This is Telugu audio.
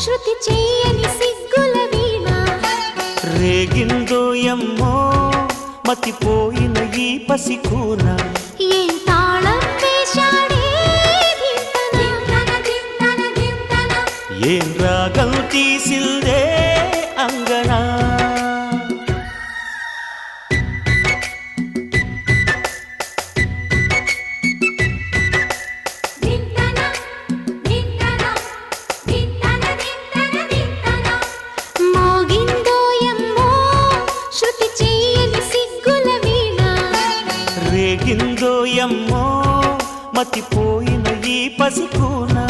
శృతి చెయ్యని సిగ్గుల వీణ రేగిందో ఎమ్మో మతిపోయిన ఈ పసికూన ఏం తాళం వేశాడే ఏం రాగం తీసిందే అంగనా మోగిందో ఎమ్మో శృతి చెయ్యని సిగ్గుల వీణ రేగిందో ఎమ్మో మతిపోయిన ఈ పసికూనా